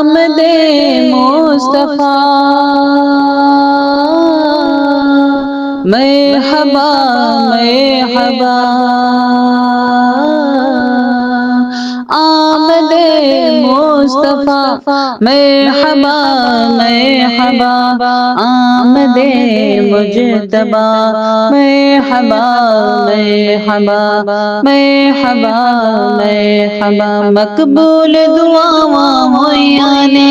आमदे मुस्तफा मरहबा मरहबा आमदे मुस्तफा मरहबा मरहबा आमदे मुजतबा मरहबा मरहबा मरहबा मरहबा मकबूल दुआवां होइयां ने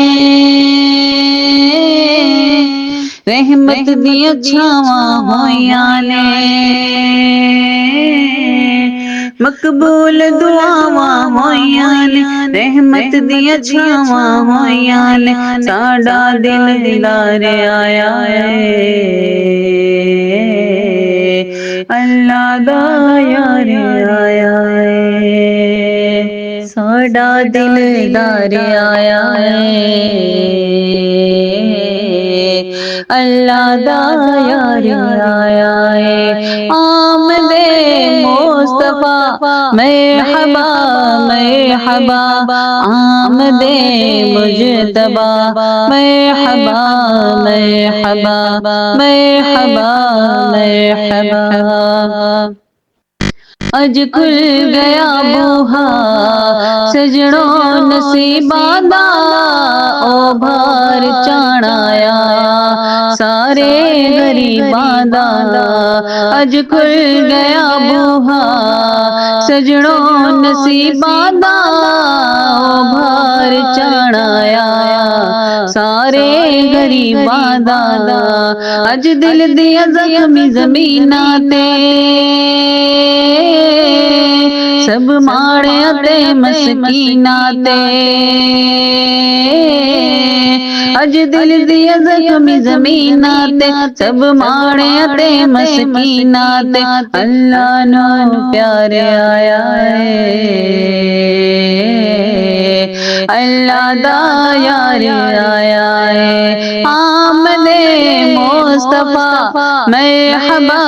रहमत दियां छावां होइयां ने मकबूल दुआवां होइयां ने रहमत दियां छावां होइयां ने साडा दिलदार आया है अल्लाह दा यार आया है साडा दिलदार आया है अल्लाह दा यार आया है आमदे मुस्तफा मरहबा मरहबा आमदे मुजतबा मरहबा मरहबा मरहबा मरहबा अज खुल गया बूहा सजणों नसीबां दा ओ भार चाणाया सारे गरीबां दा अज खुल गया बूहा सजणों नसीबां दा ओ भार चाणाया सारे गरीबां दा अज दिल दिया जख्मी ज़मीनां ते सब माड़िया ते मसकीना ते अज दिल दिया जख्मी ज़मीना ते सब माड़िया ते मसकीना ते अल्लाह नू प्यार आया है अल्लाह दा यार आया है आमदे मुस्तफा मरहबा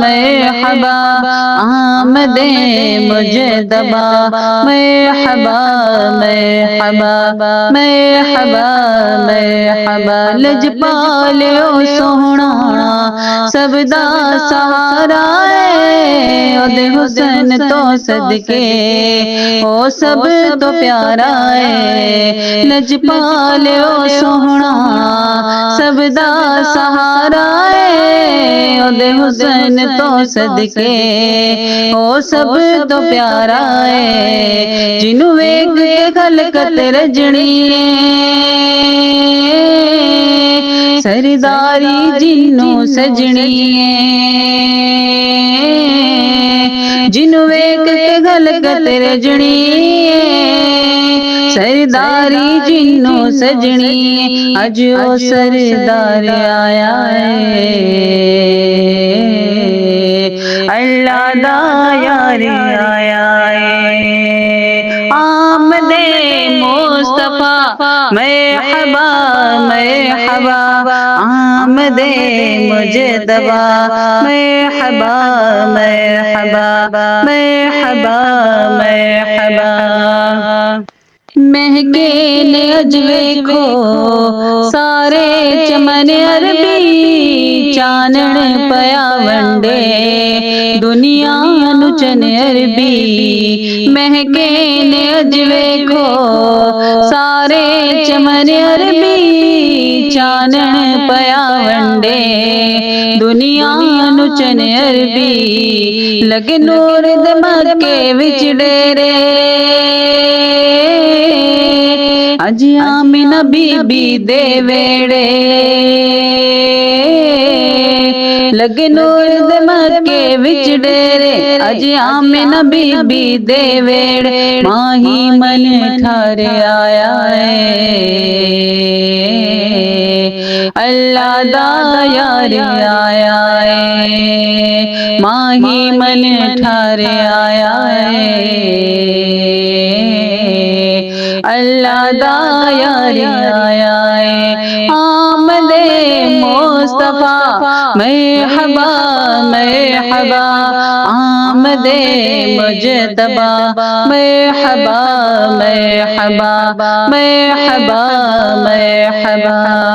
मरहबा आमदे मुजतबा मरहबा मरहबा मरहबा मरहबा लजपाल ओ सोहना सबदा सहारा है ओदे हुसन तो सदके ओ सब तो प्यारा है लजपाल ओ सोहना सबदा सहारा है ओदे हुसन तो सदके ओ सब तो प्यारा है जिन्हू वेख के खलकत रजनी सरदारी जिन्नू सजनी जिन्हू वेख के खलकत रजनी सरदारी जिन्नू सजनी अज ओ सरदार आया है अल्लाह दा यार आया है आमदे मुस्तफा मरहबा मरहबा आमदे मुजतबा मरहबा मरहबा मरहबा मरहबा महके ने अज वेखो सारे चमन अरबी चानण पया वंडे दुनिया नु चन अरबी महके ने अज वेखो सारे चमन अरबी चानण पया वंडे दुनिया नु चन अरबी लगे नूर दे मक्के विच डेरे अज आमिना बीबी दे वेड़े लगे नूर दे मक्के विच डेरे अज आमिना बीबी दे वेड़े माही मन ठार आया है अल्लाह दा यार आया है माही मन ठार आया है अल्लाह दा यार आया है आमदे मुस्तफा मरहबा मरहबा आमदे मुजतबा मरहबा मरहबा मरहबा मरहबा।